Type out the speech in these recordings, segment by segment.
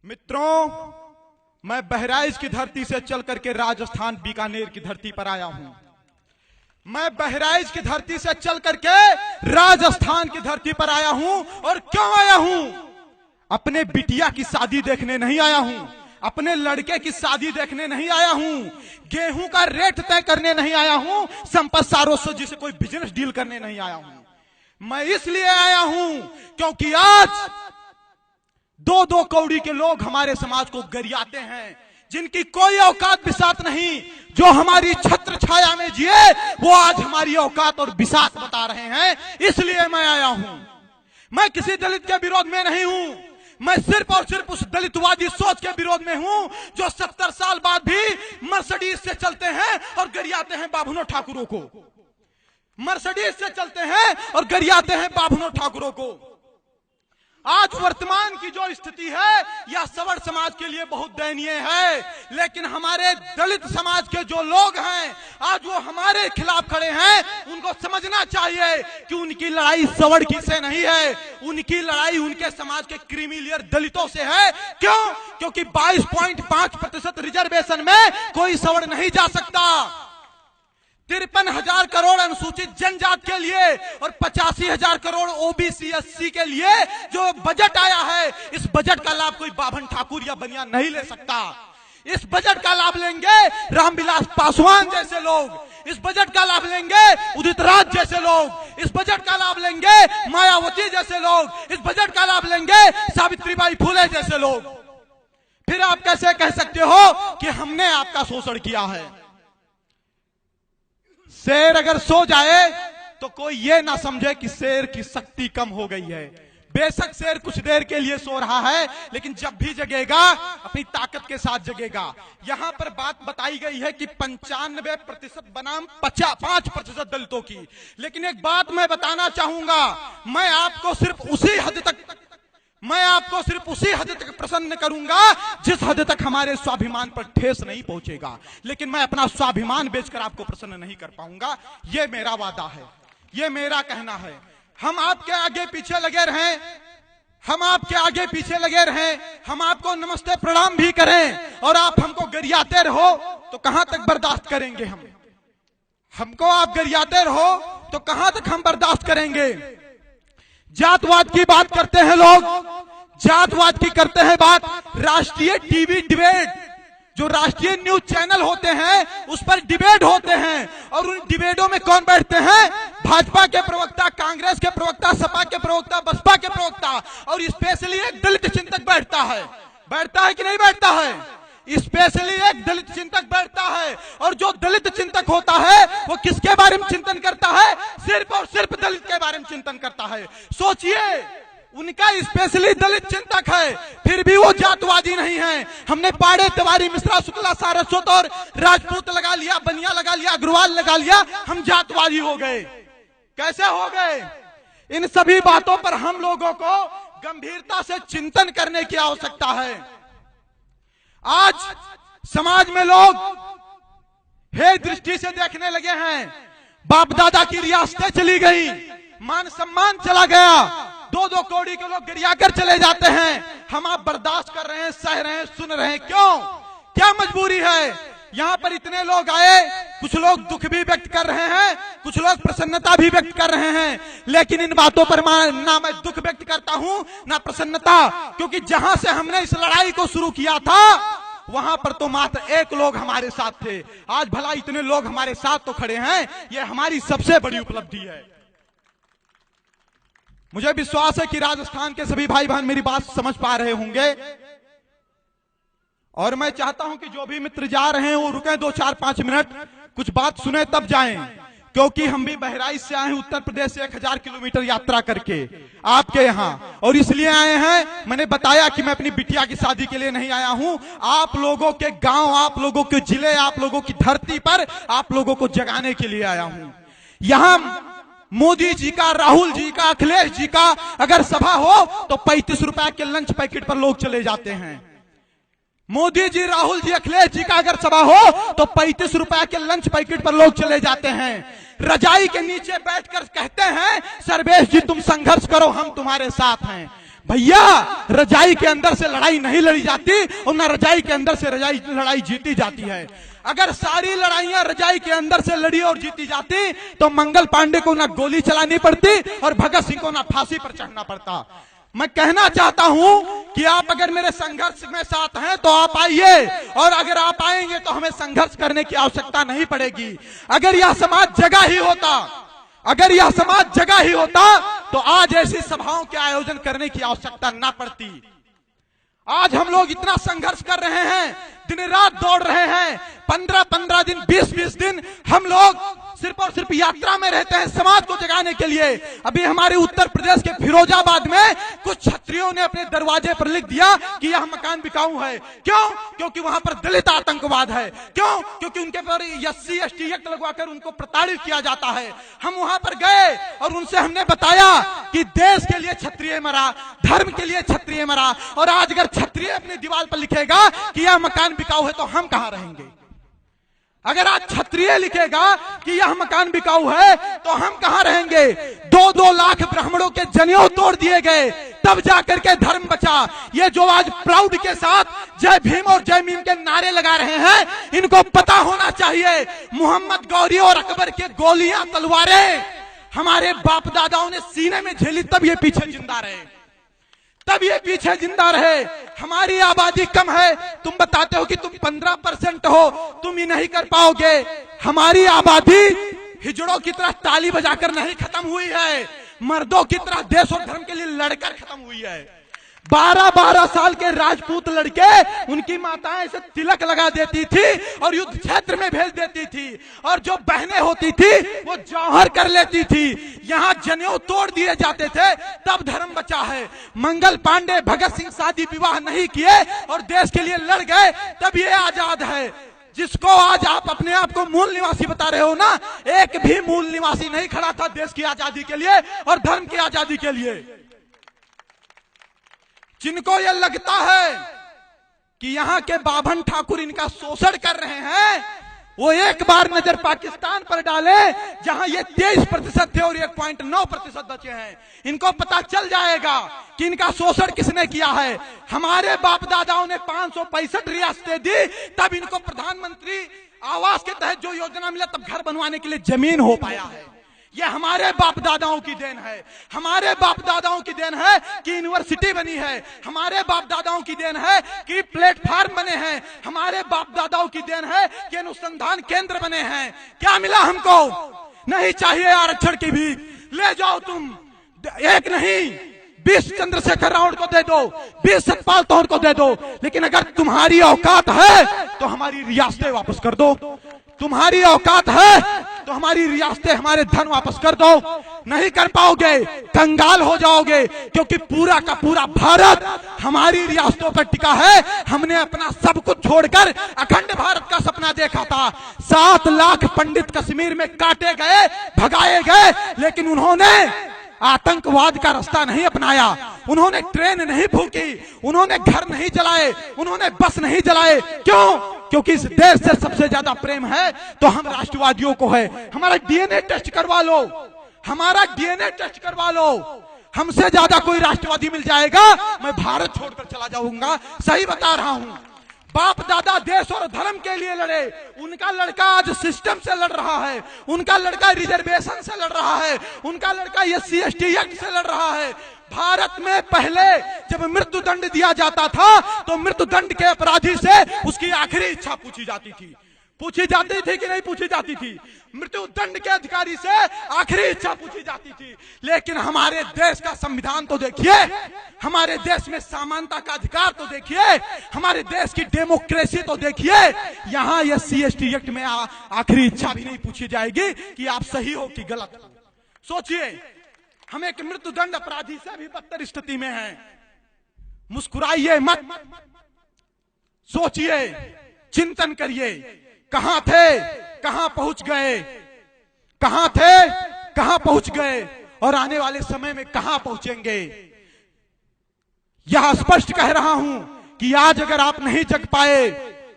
मित्रों, मैं बहराइच की धरती से चल करके राजस्थान बीकानेर की धरती पर आया हूं। मैं बहराइच की धरती से चल करके राजस्थान की धरती पर आया हूं। और क्यों आया हूं? अपने बिटिया की शादी देखने नहीं आया हूं, अपने लड़के की शादी देखने नहीं आया हूं, गेहूं का रेट तय करने नहीं आया हूं, संपत सारों जी से कोई बिजनेस डील करने नहीं आया हूं। मैं इसलिए आया हूं क्योंकि आज दो दो कौड़ी के लोग हमारे समाज को गरियाते हैं, जिनकी कोई औकात बिसात नहीं, जो हमारी छत्र छाया में जिए, वो आज हमारी औकात और बिसात बता रहे हैं। इसलिए मैं आया हूं। मैं किसी दलित के विरोध में नहीं हूं, मैं सिर्फ और सिर्फ उस दलितवादी सोच के विरोध में हूं जो 70 साल बाद भी मर्सिडीज से चलते हैं और गरियाते हैं बाभनों ठाकुरों को। मर्सिडीज से चलते हैं और गरियाते हैं बाभनों ठाकुरों को। आज वर्तमान की जो स्थिति है यह सवर्ण समाज के लिए बहुत दयनीय है, लेकिन हमारे दलित समाज के जो लोग हैं आज वो हमारे खिलाफ खड़े हैं। उनको समझना चाहिए कि उनकी लड़ाई सवर्ण की से नहीं है, उनकी लड़ाई उनके समाज के क्रीमी लेयर दलितों से है। क्यों? क्योंकि 22.5% रिजर्वेशन में कोई सवर्ण नहीं जा सकता। 53,000 करोड़ अनुसूचित जनजाति के लिए और 85,000 करोड़ ओबीसी एससी के लिए जो बजट आया है, इस बजट का लाभ कोई बाभन ठाकुर या बनिया नहीं ले सकता। इस बजट का लाभ लेंगे रामविलास पासवान जैसे लोग, इस बजट का लाभ लेंगे उदित राज जैसे लोग, इस बजट का लाभ लेंगे मायावती जैसे लोग, इस बजट का लाभ लेंगे सावित्रीबाई फुले जैसे लोग। फिर आप कैसे कह सकते हो कि हमने आपका शोषण किया है? शेर अगर सो जाए तो कोई ये ना समझे कि शेर की शक्ति कम हो गई है। बेशक शेर कुछ देर के लिए सो रहा है, लेकिन जब भी जगेगा अपनी ताकत के साथ जगेगा। यहां पर बात बताई गई है कि 95% बनाम 5% दलितों की। लेकिन एक बात मैं बताना चाहूंगा, मैं आपको सिर्फ उसी हद तक प्रसन्न करूंगा जिस हद तक हमारे स्वाभिमान पर ठेस नहीं पहुंचेगा। लेकिन मैं अपना स्वाभिमान बेचकर आपको प्रसन्न नहीं कर पाऊंगा। यह मेरा वादा है, यह मेरा कहना है। हम आपके आगे पीछे लगे रहें, हम आपके आगे पीछे लगे रहें, हम आपको नमस्ते प्रणाम भी करें और आप हमको गरियाते रहो तो कहां तक बर्दाश्त करेंगे? हमको आप गरियाते रहो तो कहां तक हम बर्दाश्त करेंगे? जातवाद की बात करते हैं लोग, जातवाद की करते हैं बात। राष्ट्रीय टीवी डिबेट, जो राष्ट्रीय न्यूज चैनल होते हैं उस पर डिबेट होते हैं, और उन डिबेटों में कौन बैठते हैं? भाजपा के प्रवक्ता, कांग्रेस के प्रवक्ता, सपा के प्रवक्ता, बसपा के प्रवक्ता, और स्पेशली एक दलित चिंतक बैठता है। बैठता है कि नहीं बैठता है? स्पेशली एक दलित चिंतक बैठता है। और जो दलित चिंतक होता है वो किसके बारे में चिंतन करता है? सिर्फ और सिर्फ दलित के बारे में चिंतन करता है। सोचिए, उनका स्पेशली दलित चिंतक है, फिर भी वो जातवादी नहीं है। हमने पाड़े, तिवारी, मिश्रा, शुक्ला, सारस्वत और राजपूत लगा लिया, बनिया लगा लिया, अग्रवाल लगा लिया, हम जातवादी हो गए। कैसे हो गए? इन सभी बातों पर हम लोगों को गंभीरता से चिंतन करने की आवश्यकता है। आज समाज में लोग हे दृष्टि से देखने लगे हैं। बाप दादा की रियासतें चली गई, मान सम्मान चला गया, दो दो कौड़ी के लोग गिरियाकर चले जाते हैं। हम आप बर्दाश्त कर रहे हैं, सह रहे हैं, सुन रहे हैं। क्यों? क्या मजबूरी है? यहां पर इतने लोग आए, कुछ लोग दुख भी व्यक्त कर रहे हैं, कुछ लोग प्रसन्नता भी व्यक्त कर रहे हैं, लेकिन इन बातों पर ना मैं दुख व्यक्त करता हूं ना प्रसन्नता, क्योंकि जहां से हमने इस लड़ाई को शुरू किया था वहां पर तो मात्र एक लोग हमारे साथ थे। आज भला इतने लोग हमारे साथ तो खड़े हैं, यह हमारी सबसे बड़ी उपलब्धि है। मुझे विश्वास है कि राजस्थान के सभी भाई बहन मेरी बात समझ पा रहे होंगे, और मैं चाहता हूं कि जो भी मित्र जा रहे हैं वो रुकें 2-4-5 मिनट, कुछ बात सुने तब जाएं, क्योंकि हम भी बहराइच से आए हैं, उत्तर प्रदेश से 1000 किलोमीटर यात्रा करके आपके यहाँ, और इसलिए आए हैं। मैंने बताया कि मैं अपनी बिटिया की शादी के लिए नहीं आया हूं, आप लोगों के गांव, आप लोगों के जिले, आप लोगों की धरती पर आप लोगों को जगाने के लिए आया हूं। यहां मोदी जी का, राहुल जी का, अखिलेश जी का अगर सभा हो तो 35 रुपए के लंच पैकेट पर लोग चले जाते हैं। मोदी जी, राहुल जी, अखिलेश जी का अगर सभा हो तो 35 रुपए के लंच पैकेट पर लोग चले जाते हैं। रजाई के नीचे बैठकर कहते हैं सर्वेश जी तुम संघर्ष करो, हम तुम्हारे साथ हैं। भैया रजाई के अंदर से लड़ाई नहीं लड़ी जाती और ना रजाई के अंदर से लड़ाई जीती जाती है। अगर सारी लड़ाइयां रजाई के अंदर से लड़ी और जीती जाती तो मंगल पांडे को ना गोली चलानी पड़ती और भगत सिंह को ना फांसी पर चढ़ना पड़ता। मैं कहना चाहता हूं कि आप अगर मेरे संघर्ष में साथ हैं तो आप आइए, और अगर आप आएंगे तो हमें संघर्ष करने की आवश्यकता नहीं पड़ेगी। अगर यह समाज जगह ही होता तो आज ऐसी सभाओं के आयोजन करने की आवश्यकता ना पड़ती। आज हम लोग इतना संघर्ष कर रहे हैं, दिन रात दौड़ रहे हैं, 15-15 दिन 20-20 दिन हम लोग सिर्फ और सिर्फ यात्रा में रहते हैं समाज को जगाने के लिए। अभी हमारे उत्तर प्रदेश के फिरोजाबाद में कुछ छत्रियों ने अपने दरवाजे पर लिख दिया कि यह मकान बिकाऊ है। क्यों? क्योंकि वहां पर दलित आतंकवाद है। क्यों? क्योंकि उनके पर SC ST एक्ट लगवाकर उनको प्रताड़ित किया जाता है। हम वहां पर गए और उनसे हमने बताया कि देश के लिए क्षत्रिय मरा, धर्म के लिए क्षत्रिय मरा, और आज अगर क्षत्रिय अपनी दीवार पर लिखेगा कि यह मकान बिकाऊ है तो हम कहां रहेंगे? अगर आज क्षत्रिय लिखेगा कि यह मकान बिकाऊ है तो हम कहां रहेंगे? 2-2 लाख ब्राह्मणों के जनेऊ तोड़ दिए गए, तब जाकर के धर्म बचा। ये जो आज प्राउड के साथ जय भीम और जय मीम के नारे लगा रहे हैं, इनको पता होना चाहिए मोहम्मद गौरी और अकबर के गोलियां तलवारें हमारे बाप दादाओं ने सीने में झेली, तब ये पीछे जिंदा रहे। हमारी आबादी कम है, तुम बताते हो कि तुम 15% हो, तुम ही नहीं कर पाओगे। हमारी आबादी हिजड़ों की तरह ताली बजाकर नहीं खत्म हुई है, मर्दों की तरह देश और धर्म के लिए लड़कर खत्म हुई है। 12-12 साल के राजपूत लड़के, उनकी माताएं इसे तिलक लगा देती थी और युद्ध क्षेत्र में भेज देती थी, और जो बहनें होती थी वो जौहर कर लेती थी। यहाँ जनेऊ तोड़ दिए जाते थे, तब धर्म बचा है। मंगल पांडे, भगत सिंह शादी विवाह नहीं किए और देश के लिए लड़ गए, तब ये आजाद है। जिसको आज आप अपने आप को मूल निवासी बता रहे हो ना, एक भी मूल निवासी नहीं खड़ा था देश की आजादी के लिए और धर्म की आजादी के लिए। जिनको यह लगता है कि यहाँ के बाभन ठाकुर इनका शोषण कर रहे हैं, वो एक बार नजर पाकिस्तान पर डाले, जहां ये 23% थे और 1.9% बचे हैं। इनको पता चल जाएगा कि इनका शोषण किसने किया है। हमारे बाप दादाओं ने 565 रियासतें दी, तब इनको प्रधानमंत्री आवास के तहत जो योजना मिला, तब घर बनवाने के लिए जमीन हो पाया है। ये हमारे बाप दादाओं की देन है। हमारे बाप दादाओं की देन है कि यूनिवर्सिटी बनी है। हमारे बाप दादाओं की देन है कि प्लेटफार्म बने हैं। हमारे बाप दादाओं की देन है कि अनुसंधान केंद्र बने हैं। क्या मिला हमको? नहीं चाहिए आरक्षण की भी, ले जाओ तुम। एक नहीं, 20 चंद्रशेखर रावत को दे दो, 20 सतपाल तौर को दे दो, लेकिन अगर तुम्हारी औकात है तो हमारी रियासतें वापस कर दो। तुम्हारी औकात है तो हमारी रियासतें, हमारे धन वापस कर दो। नहीं कर पाओगे, कंगाल हो जाओगे, क्योंकि पूरा का पूरा भारत हमारी रियासतों पर टिका है। हमने अपना सब कुछ छोड़कर अखंड भारत का सपना देखा था। 7 लाख पंडित कश्मीर में काटे गए, भगाए गए, लेकिन उन्होंने आतंकवाद का रास्ता नहीं अपनाया। उन्होंने ट्रेन नहीं फूकी, उन्होंने घर नहीं जलाए, उन्होंने बस नहीं जलाए। क्यों? क्योंकि इस देश से सबसे ज्यादा प्रेम है तो हम राष्ट्रवादियों को है। हमारा DNA टेस्ट करवा लो, हमारा DNA टेस्ट करवा लो। हमसे ज्यादा कोई राष्ट्रवादी मिल जाएगा, मैं भारत छोड़कर चला जाऊंगा। सही बता रहा हूं। बाप दादा देश और धर्म के लिए लड़े, उनका लड़का आज सिस्टम से लड़ रहा है, उनका लड़का रिजर्वेशन से लड़ रहा है, उनका लड़का SC ST एक्ट से लड़ रहा है। भारत में पहले जब मृत्यु दंड दिया जाता था तो मृत्यु दंड के अपराधी से उसकी आखिरी इच्छा पूछी जाती थी कि नहीं पूछी जाती थी? मृत्यु दंड के अधिकारी से आखिरी इच्छा पूछी जाती थी। लेकिन हमारे देश का संविधान तो देखिए, हमारे देश में समानता का अधिकार तो देखिए, हमारे देश की डेमोक्रेसी तो देखिए। यहाँ SC ST एक्ट में आखिरी इच्छा भी नहीं पूछी जाएगी कि आप सही हो कि गलत। सोचिए, हम एक मृत्यु दंड अपराधी से भी बदतर स्थिति में हैं। मुस्कुराइए मत, सोचिए, चिंतन करिए। कहां थे, कहां पहुंच गए, कहां थे, कहां पहुंच गए, और आने वाले समय में कहां पहुंचेंगे। यह स्पष्ट कह रहा हूं कि आज अगर आप नहीं जग पाए,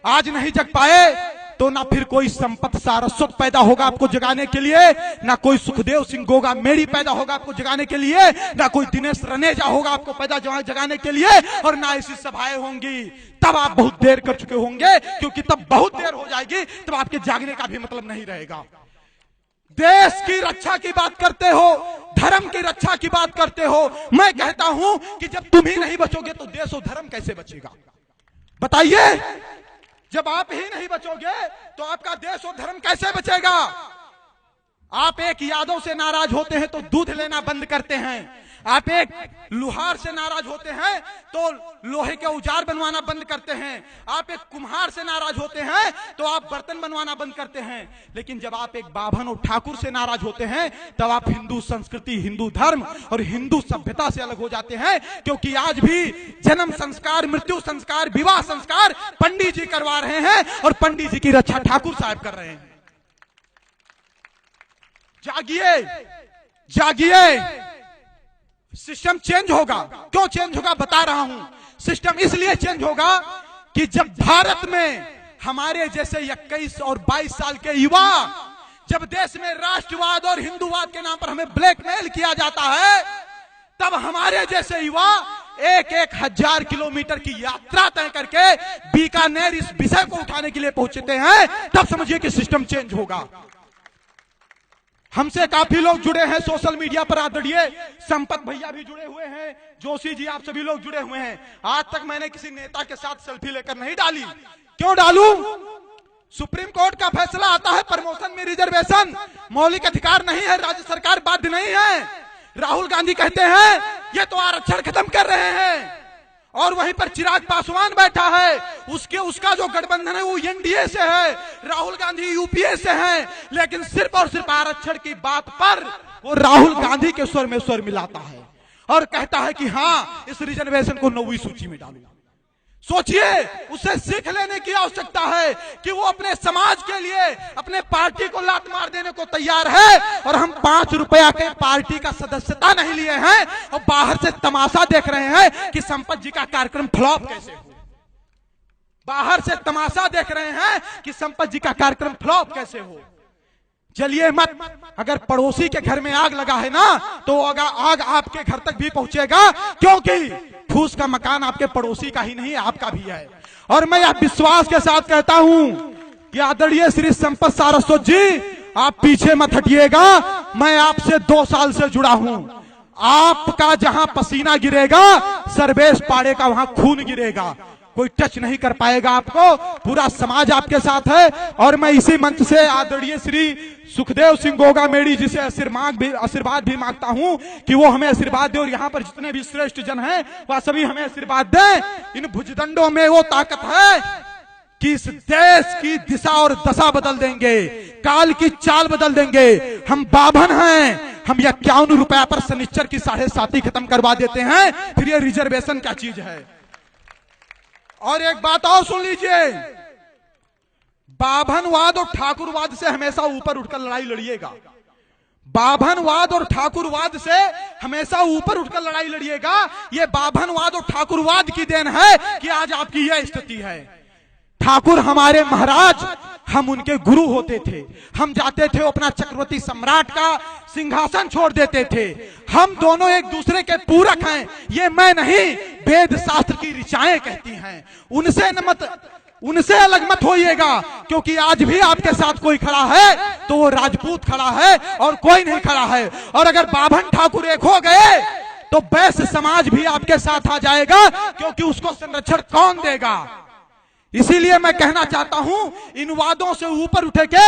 आज नहीं जग पाए, तो ना फिर कोई संपत सारस्वत पैदा होगा आपको जगाने के लिए, ना कोई सुखदेव सिंह गोगा मेरी पैदा होगा आपको जगाने के लिए, ना कोई दिनेश रनेजा होगा आपको पैदा जगाने के लिए, और ना ऐसी सभाएं होंगी। तब आप बहुत देर कर चुके होंगे, क्योंकि तब बहुत देर हो जाएगी, तब आपके जागने का भी मतलब नहीं रहेगा। देश की रक्षा की बात करते हो, धर्म की रक्षा की बात करते हो। मैं कहता हूं कि जब तुम ही नहीं बचोगे तो देश और धर्म कैसे बचेगा? बताइए, जब आप ही नहीं बचोगे तो आपका देश और धर्म कैसे बचेगा? आप एक यादव से नाराज होते हैं तो दूध लेना बंद करते हैं, आप एक लुहार से नाराज होते हैं तो लोहे के औजार बनवाना बंद करते हैं, आप एक कुम्हार से नाराज होते हैं तो आप बर्तन बनवाना बंद करते हैं। लेकिन जब आप एक बाभन और ठाकुर से नाराज होते हैं तब आप हिंदू संस्कृति, हिंदू धर्म और हिंदू सभ्यता से अलग हो जाते हैं। क्योंकि आज भी जन्म संस्कार, मृत्यु संस्कार, विवाह संस्कार पंडित जी करवा रहे हैं और पंडित जी की रक्षा ठाकुर साहब कर रहे हैं। जागिए, जागिए, सिस्टम चेंज होगा। क्यों चेंज होगा बता रहा हूं। सिस्टम इसलिए चेंज होगा कि जब भारत में हमारे जैसे 21 और 22 साल के युवा, जब देश में राष्ट्रवाद और हिंदूवाद के नाम पर हमें ब्लैकमेल किया जाता है, तब हमारे जैसे युवा 1,000 किलोमीटर की यात्रा तय करके बीकानेर इस विषय को उठाने के लिए पहुंचते हैं, तब समझिए कि सिस्टम चेंज होगा। हमसे काफी लोग जुड़े हैं सोशल मीडिया पर, आदरणीय संपत भैया भी जुड़े हुए हैं, जोशी जी, आप सभी लोग जुड़े हुए हैं। आज तक मैंने किसी नेता के साथ सेल्फी लेकर नहीं डाली। क्यों डालूं? सुप्रीम कोर्ट का फैसला आता है, प्रमोशन में रिजर्वेशन मौलिक अधिकार नहीं है, राज्य सरकार बाध्य नहीं है। राहुल गांधी कहते हैं ये तो आरक्षण खत्म कर रहे हैं, और वहीं पर चिराग पासवान बैठा है, उसका जो गठबंधन है वो एनडीए से है, राहुल गांधी यूपीए से हैं, लेकिन सिर्फ और सिर्फ आरक्षण की बात पर वो राहुल गांधी के स्वर में स्वर मिलाता है और कहता है कि हाँ, इस रिजर्वेशन को 9वीं सूची में डालो। सोचिए, उसे सीख लेने की आवश्यकता है कि वो अपने समाज के लिए, अपने पार्टी को लात मार देने को तैयार है, और हम 5 रुपया के पार्टी का सदस्यता नहीं लिए हैं और बाहर से तमाशा देख रहे हैं कि संपत जी का कार्यक्रम फ्लॉप कैसे हो। बाहर से तमाशा देख रहे हैं कि संपत जी का कार्यक्रम फ्लॉप कैसे हो। जलिए मत। अगर पड़ोसी के घर में आग लगा है ना, तो आग आपके घर तक भी पहुंचेगा, क्योंकि फूस का मकान आपके पड़ोसी का ही नहीं, आपका भी है। और मैं यह विश्वास के साथ कहता हूं कि आदरणीय श्री संपत सारस्वत जी, आप पीछे मत हटिएगा। मैं आपसे 2 साल से जुड़ा हूं। आपका जहां पसीना गिरेगा, सर्वेश पाड़े का वहां खून गिरेगा। कोई टच नहीं कर पाएगा आपको, पूरा समाज आपके साथ है। और मैं इसी मंच से आदरणीय श्री सुखदेव सिंह गोगा मेरी जी से आशीर्वाद भी मांगता हूं कि वो हमें आशीर्वाद दे, और यहाँ पर जितने भी श्रेष्ठ जन हैं वह सभी हमें आशीर्वाद दें। इन भुजदंडों में वो ताकत है कि इस देश की दिशा और दशा बदल देंगे, काल की चाल बदल देंगे। हम बाभन हैं, हम 51 रुपया पर शनिश्चर की 7.5 खत्म करवा देते हैं, फिर ये रिजर्वेशन क्या चीज है। और एक बात और सुन लीजिए, बाभनवाद और ठाकुरवाद से हमेशा ऊपर उठकर लड़ाई लड़िएगा। बाभनवाद और ठाकुरवाद से हमेशा ऊपर उठकर लड़ाई लड़िएगा। ये बाभनवाद और ठाकुरवाद की देन है कि आज आपकी यह स्थिति है। ठाकुर हमारे महाराज, हम उनके गुरु होते थे। हम जाते थे, अपना चक्रवर्ती सम्राट का सिंहासन छोड़ देते थे। हम दोनों एक दूसरे के पूरक हैं, ये मैं नहीं, वेद शास्त्र की ऋचाएं कहती हैं। उनसे अलग मत होइएगा, क्योंकि आज भी आपके साथ कोई खड़ा है तो वो राजपूत खड़ा है और कोई नहीं खड़ा है। और अगर बाभन ठाकुर एक हो गए तो वैश्य समाज भी आपके साथ आ जाएगा, क्योंकि उसको संरक्षण कौन देगा। इसीलिए मैं कहना चाहता हूं, इन वादों से ऊपर उठे के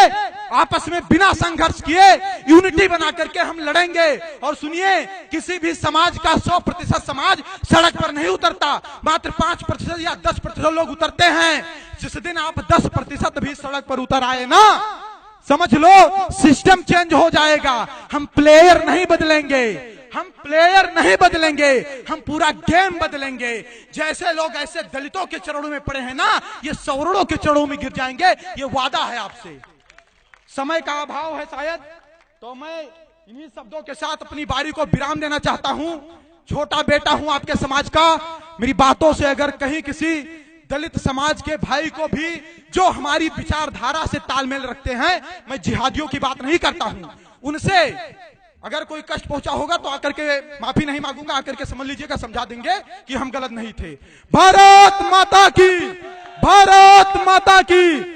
आपस में बिना संघर्ष किए यूनिटी बना करके हम लड़ेंगे। और सुनिए, किसी भी समाज का 100% समाज सड़क पर नहीं उतरता, मात्र 5% या 10% लोग उतरते हैं। जिस दिन आप 10% भी सड़क पर उतर आए ना, समझ लो सिस्टम चेंज हो जाएगा। हम प्लेयर नहीं बदलेंगे, हम प्लेयर नहीं बदलेंगे, हम पूरा गेम बदलेंगे। जैसे लोग ऐसे दलितों के चरणों में पड़े हैं ना, ये सवर्णों के चरणों में गिर जाएंगे, ये वादा है आपसे। समय का अभाव है शायद, तो मैं इन्हीं शब्दों के साथ अपनी बारी को विराम देना चाहता हूं। छोटा बेटा हूं आपके समाज का। मेरी बातों से अगर कहीं किसी दलित समाज के भाई को भी जो हमारी विचारधारा से तालमेल रखते हैं, मैं जिहादियों की बात नहीं करता हूं, उनसे अगर कोई कष्ट पहुंचा होगा तो आकर के माफी नहीं मांगूंगा, आकर के समझ लीजिएगा, समझा देंगे कि हम गलत नहीं थे। भारत माता की, भारत माता की।